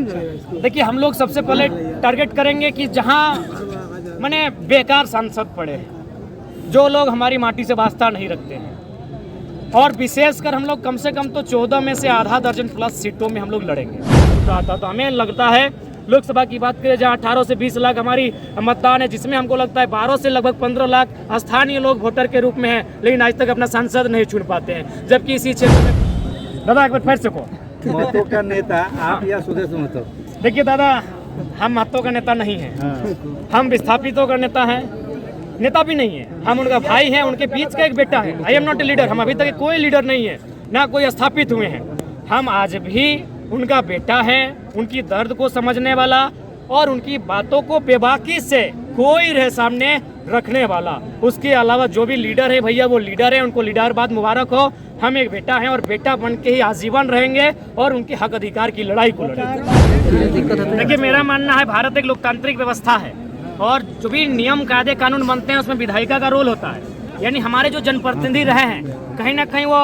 देखिए, हम लोग सबसे पहले टारगेट करेंगे कि जहां माने बेकार सांसद पड़े, जो लोग हमारी माटी से वास्ता नहीं रखते हैं, और विशेषकर हम लोग कम से कम तो 14 में से आधा दर्जन प्लस सीटों में हम लोग लड़ेंगे। तो हमें लगता है लोकसभा की बात करें जहां 18 से 20 लाख हमारी मतदान है, जिसमें हमको लगता है 12 से लगभग 15 लाख स्थानीय लोग वोटर के रूप में हैं, लेकिन आज तक अपना सांसद नहीं चुन पाते हैं। जबकि इसी क्षेत्र में दादा एक बार फिर से को महतो का नेता आप या सुदेश महतो? देखिए दादा, हम महतो का नेता नहीं हैं, हम विस्थापितों का नेता हैं, नेता भी नहीं है, हम उनका भाई हैं, उनके बीच का एक बेटा है। I am not a leader, हम अभी तक कोई लीडर नहीं है, ना कोई स्थापित हुए हैं। हम आज भी उनका बेटा है, उनकी दर्द को समझने वाला और उनकी बातों को बेबाकी से कोई रहे सामने रखने वाला। उसके अलावा जो भी लीडर है भैया, वो लीडर है, उनको लीडरबाद मुबारक हो। हम एक बेटा हैं और बेटा बन के ही आजीवन रहेंगे और उनके हक अधिकार की लड़ाई को लड़ेंगे। देखिए, मेरा मानना है भारत एक लोकतांत्रिक व्यवस्था है और जो भी नियम कायदे कानून बनते हैं उसमें विधायिका का रोल होता है। यानी हमारे जो जनप्रतिनिधि रहे हैं, कहीं ना कहीं वो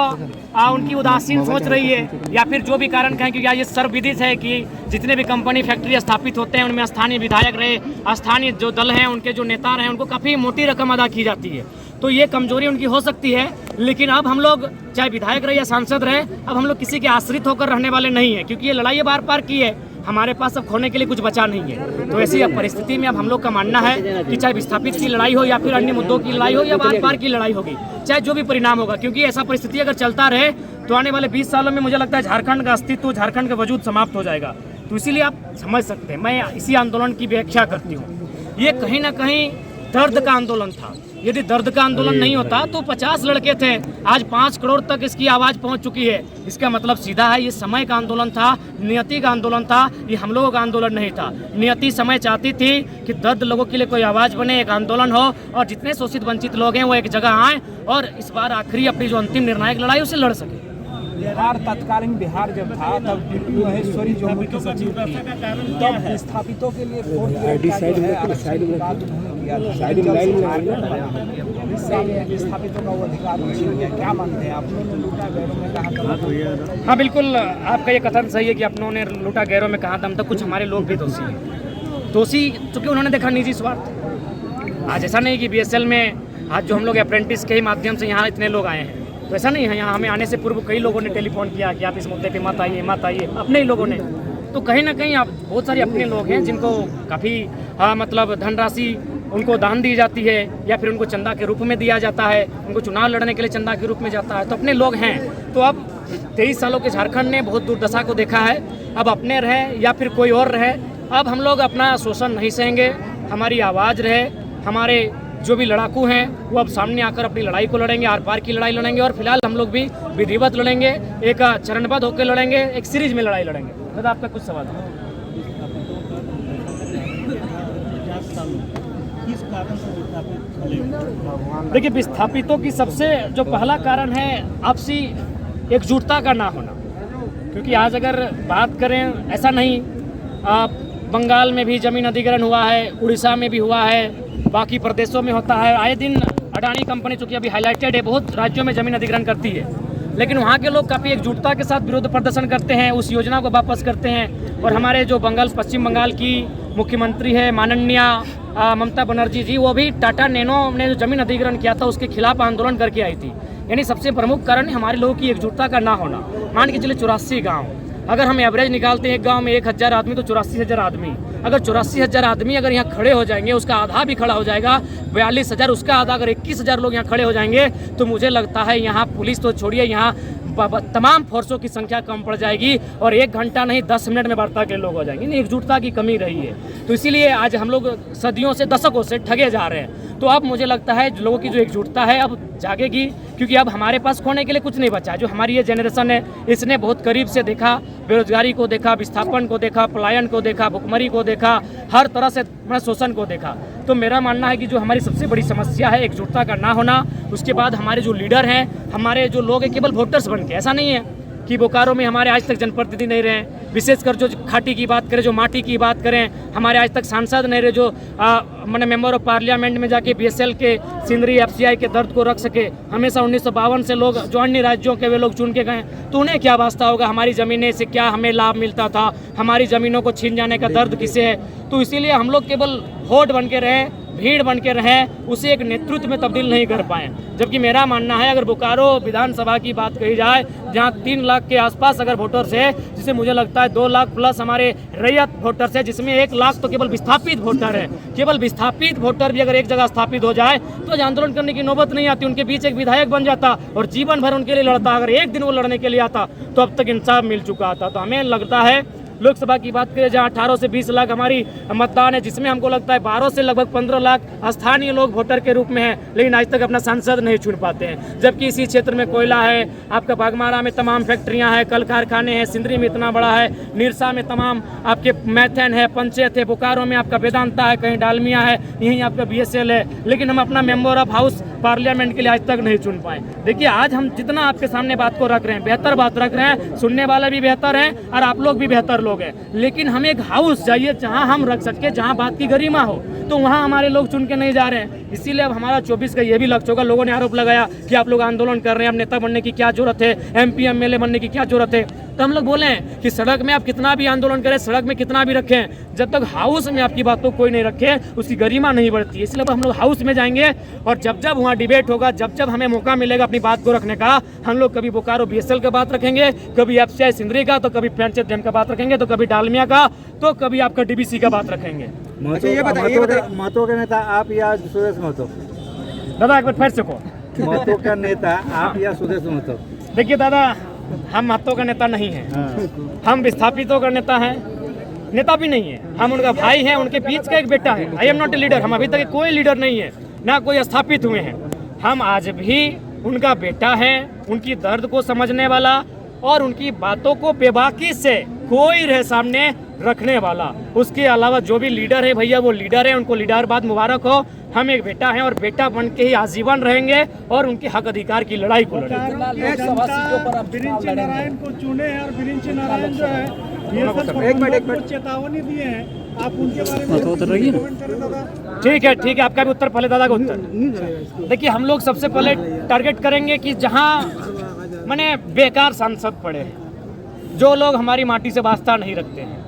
उनकी उदासीन सोच रही है या फिर जो भी कारण कहें, क्योंकि ये सर्वविदित है कि जितने भी कंपनी फैक्ट्री स्थापित होते हैं उनमें स्थानीय विधायक रहे, स्थानीय जो दल हैं, उनके जो नेता रहे, उनको काफ़ी मोटी रकम अदा की जाती है। तो ये कमजोरी उनकी हो सकती है, लेकिन अब हम लोग चाहे विधायक रहे या सांसद रहे, अब हम लोग किसी के आश्रित होकर रहने वाले नहीं है, क्योंकि ये लड़ाई बार बार की है, हमारे पास अब खोने के लिए कुछ बचा नहीं है। तो ऐसी परिस्थिति में अब हम लोग का मानना है कि चाहे विस्थापित की लड़ाई हो या फिर अन्य मुद्दों की लड़ाई हो या बार बार की लड़ाई होगी, चाहे जो भी परिणाम होगा, क्योंकि ऐसा परिस्थिति अगर चलता रहे तो आने वाले 20 सालों में मुझे लगता है झारखंड का अस्तित्व, झारखंड का वजूद समाप्त हो जाएगा। तो इसीलिए आप समझ सकते हैं, मैं इसी आंदोलन की व्याख्या करती हूँ। ये कहीं ना कहीं दर्द का आंदोलन था। यदि दर्द का आंदोलन नहीं होता तो 50 लड़के थे, आज 5 करोड़ तक इसकी आवाज़ पहुंच चुकी है। इसका मतलब सीधा है, ये समय का आंदोलन था, नियति का आंदोलन था, ये हम लोगों का आंदोलन नहीं था। नियति समय चाहती थी कि दर्द लोगों के लिए कोई आवाज़ बने, एक आंदोलन हो और जितने शोषित वंचित लोग हैं वो एक जगह आएँ और इस बार आखिरी अपनी जो अंतिम निर्णायक लड़ाई उसे लड़ सके। बिहार तत्कालीन बिहार जब था तब टीपी महेश्वरी जो मुख्य सचिव थी, तब विस्थापितों के लिए विस्थापितों का वो अधिकार नहीं है, क्या मानते हैं आप? लूटा गैरों में कहा। हाँ बिल्कुल, आपका ये कथन सही है कि अपनों ने लूटा गैरों में कहा दम तक कुछ हमारे लोग भी दोषी हैं। दोषी चूँकि उन्होंने देखा निजी स्वार्थ। आज ऐसा नहीं कि BSL में आज जो हम लोग अप्रेंटिस के ही माध्यम से यहाँ इतने लोग आए हैं, तो ऐसा नहीं है। यहाँ हमें आने से पूर्व कई लोगों ने टेलीफोन किया कि आप इस मुद्दे पे मत आइए, अपने ही लोगों ने। तो कहीं ना कहीं आप बहुत सारे अपने लोग हैं जिनको काफ़ी मतलब धनराशि उनको दान दी जाती है या फिर उनको चंदा के रूप में दिया जाता है, उनको चुनाव लड़ने के लिए चंदा के रूप में जाता है, तो अपने लोग हैं। तो अब 23 सालों के झारखंड ने बहुत दुर्दशा को देखा है। अब अपने रहे या फिर कोई और रहे, अब हम लोग अपना शोषण नहीं सहेंगे। हमारी आवाज़ रहे, हमारे जो भी लड़ाकू हैं वो अब सामने आकर अपनी लड़ाई को लड़ेंगे, आर पार की लड़ाई लड़ेंगे। और फिलहाल हम लोग भी विधिवत लड़ेंगे, एक चरणबद्ध होकर लड़ेंगे, एक सीरीज में लड़ाई लड़ेंगे। दादा आपका कुछ सवाल है? देखिए, विस्थापितों की सबसे जो पहला कारण है आपसी एकजुटता का ना होना। क्योंकि आज अगर बात करें, ऐसा नहीं, बंगाल में भी जमीन अधिग्रहण हुआ है, उड़ीसा में भी हुआ है, बाकी प्रदेशों में होता है। आए दिन अडानी कंपनी चूँकि अभी हाईलाइटेड है, बहुत राज्यों में जमीन अधिग्रहण करती है, लेकिन वहाँ के लोग काफ़ी एकजुटता के साथ विरोध प्रदर्शन करते हैं, उस योजना को वापस करते हैं। और हमारे जो पश्चिम बंगाल की मुख्यमंत्री है माननीय ममता बनर्जी जी, वो भी टाटा नैनो ने जो जमीन अधिग्रहण किया था उसके खिलाफ आंदोलन करके आई थी। यानी सबसे प्रमुख कारण हमारे लोगों की एकजुटता का ना होना। मान के चलिए 84 गाँव, अगर हम एवरेज निकालते हैं एक गांव में 1000 आदमी, तो 84,000 आदमी। अगर 84,000 आदमी अगर यहाँ खड़े हो जाएंगे, उसका आधा भी खड़ा हो जाएगा, 42,000, उसका आधा, अगर 21,000 लोग यहाँ खड़े हो जाएंगे, तो मुझे लगता है यहाँ पुलिस तो छोड़िए, यहाँ तमाम फोर्सों की संख्या कम पड़ जाएगी और 1 घंटा नहीं 10 मिनट में वार्ता के लोग हो जाएंगे। एकजुटता की कमी रही है, तो इसीलिए आज हम लोग सदियों से, दशकों से ठगे जा रहे हैं। तो अब मुझे लगता है लोगों की जो एकजुटता है अब जागेगी, क्योंकि अब हमारे पास खोने के लिए कुछ नहीं बचा है। जो हमारी ये जनरेशन है, इसने बहुत करीब से देखा, बेरोजगारी को देखा, विस्थापन को देखा, पलायन को देखा, भुखमरी को देखा, हर तरह से शोषण को देखा। तो मेरा मानना है कि जो हमारी सबसे बड़ी समस्या है एकजुटता का ना होना। उसके बाद हमारे जो लीडर हैं, हमारे जो लोग हैं, केवल वोटर्स बन के, ऐसा नहीं है कि बोकारो में हमारे आज तक जनप्रतिनिधि नहीं रहे, विशेषकर जो खाटी की बात करें, जो माटी की बात करें, हमारे आज तक सांसद नहीं रहे जो मैंने मेंबर ऑफ पार्लियामेंट में जाके बीएसएल के सिंदरी एफसीआई के दर्द को रख सके। हमेशा 1952 से लोग जो अन्य राज्यों के वे लोग चुन के गए, तो उन्हें क्या वास्ता होगा, हमारी ज़मीनें से क्या हमें लाभ मिलता था, हमारी ज़मीनों को छीन जाने का दर्द किसे है। तो इसीलिए हम लोग केवल होड़ बन के रहे, भीड़ बन के रहें, उसे एक नेतृत्व में तब्दील नहीं कर पाए। जबकि मेरा मानना है, अगर बोकारो विधानसभा की बात कही जाए, जहां 3 लाख के आसपास अगर वोटर्स है, जिसे मुझे लगता है 2 लाख प्लस हमारे रैयत वोटर्स है, जिसमें 1 लाख तो केवल विस्थापित वोटर है। केवल विस्थापित वोटर भी अगर एक जगह स्थापित हो जाए तो आज आंदोलन करने की नौबत नहीं आती। उनके बीच एक विधायक बन जाता और जीवन भर उनके लिए लड़ता। अगर एक दिन वो लड़ने के लिए आता तो अब तक इंसाफ मिल चुका था। तो हमें लगता है लोकसभा की बात करें, जहां 18 से 20 लाख हमारी मतदान है, जिसमें हमको लगता है 12 से लगभग 15 लाख स्थानीय लोग वोटर के रूप में हैं, लेकिन आज तक अपना सांसद नहीं चुन पाते हैं। जबकि इसी क्षेत्र में कोयला है, आपका बागमारा में तमाम फैक्ट्रियां हैं, कल कारखाने हैं, सिंदरी में इतना बड़ा है, निरसा में तमाम आपके मैथन है, पंचायत है, बोकारो में आपका वेदांता है, कहीं डालमिया है, यहीं आपका बीएसएल है, लेकिन हम अपना मेंबर ऑफ हाउस पार्लियामेंट के लिए आज तक नहीं चुन पाए। देखिए, आज हम जितना आपके सामने बात को रख रहे हैं, बेहतर बात रख रहे हैं, सुनने वाले भी बेहतर हैं और आप लोग भी बेहतर लोग हैं, लेकिन हमें एक हाउस चाहिए जहां हम रख सके, जहां बात की गरिमा हो। तो वहां हमारे लोग चुन के नहीं जा रहे हैं। इसीलिए अब हमारा 24 का ये भी लक्ष्य होगा। लोगों ने आरोप लगाया कि आप लोग आंदोलन कर रहे हैं, अब नेता बनने की क्या जरूरत है, एमपी एमएलए बनने की क्या जरूरत है। तो हम लोग बोले हैं कि सड़क में आप कितना भी आंदोलन करें, सड़क में कितना भी रखें, जब तक हाउस में आपकी बातों को कोई नहीं रखे, उसकी गरिमा नहीं बढ़ती। इसलिए अब हम लोग हाउस में जाएंगे और जब जब वहाँ डिबेट होगा, जब जब हमें मौका मिलेगा अपनी बात को रखने का, हम लोग कभी बोकारो बीएसएल का बात रखेंगे, कभी एफसीआई सिंदरी का, तो कभी पंचायत डैम का बात रखेंगे, तो कभी डालमिया का, तो कभी आपका डीबीसी का बात रखेंगे। महतो के नेता आप या सुदेश महतो? दादा एक बार फिर से को महतो का नेता आप या सुदेश महतो? देखिए दादा, हम महतो का नेता नहीं है, हम विस्थापितों का नेता है, नेता भी नहीं है, हम उनका भाई हैं, उनके बीच का एक बेटा है। I am not a leader, हम अभी तक कोई लीडर नहीं है, ना कोई स्थापित हुए हैं। हम आज भी उनका बेटा है, उनकी दर्द को समझने वाला और उनकी बातों को बेबाकी से कोई रहे सामने रखने वाला। उसके अलावा जो भी लीडर है भैया, वो लीडर है, उनको लीडरबाद मुबारक हो। हम एक बेटा हैं और बेटा बन के ही आजीवन रहेंगे और उनके हक अधिकार की लड़ाई को लड़ेंगे। लोकसभा सीटों पर आप बिरिंची नारायण को चुने हैं और बिरिंची नारायण जो है एक मिनट चेतावनी दिए हैं, आप उनके बारे में कमेंट करें दादा। ठीक है, आपका भी उत्तर पहले दादा का उत्तर। देखिए, हम लोग सबसे पहले टारगेट करेंगे कि जहां माने बेकार सांसद पड़े, जो लोग हमारी माटी से वास्ता नहीं रखते हैं,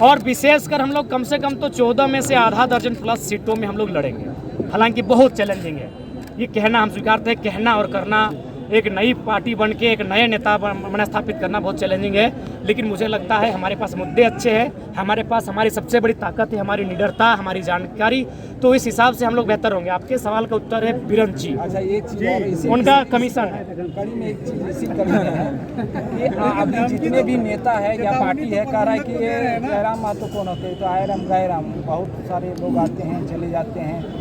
और विशेषकर हम लोग कम से कम तो 14 में से आधा दर्जन प्लस सीटों में हम लोग लड़ेंगे। हालांकि बहुत चैलेंजिंग है, ये कहना हम स्वीकारते हैं, कहना और करना, एक नई पार्टी बन के एक नए नेता बना स्थापित करना बहुत चैलेंजिंग है। लेकिन मुझे लगता है हमारे पास मुद्दे अच्छे हैं, हमारे पास हमारी सबसे बड़ी ताकत है हमारी निडरता, हमारी जानकारी, तो इस हिसाब से हम लोग बेहतर होंगे। आपके सवाल का उत्तर है बिरंची। अच्छा, एक चीज और इसी उनका कमीशन है। कड़ी में एक चीज इसी करनी है कि अभी जितने भी नेता है या पार्टी है, कह रहा है कि ये जयराम महतो कौन होते हैं, तो आयराम गैराम, बहुत सारे लोग आते हैं चले जाते हैं।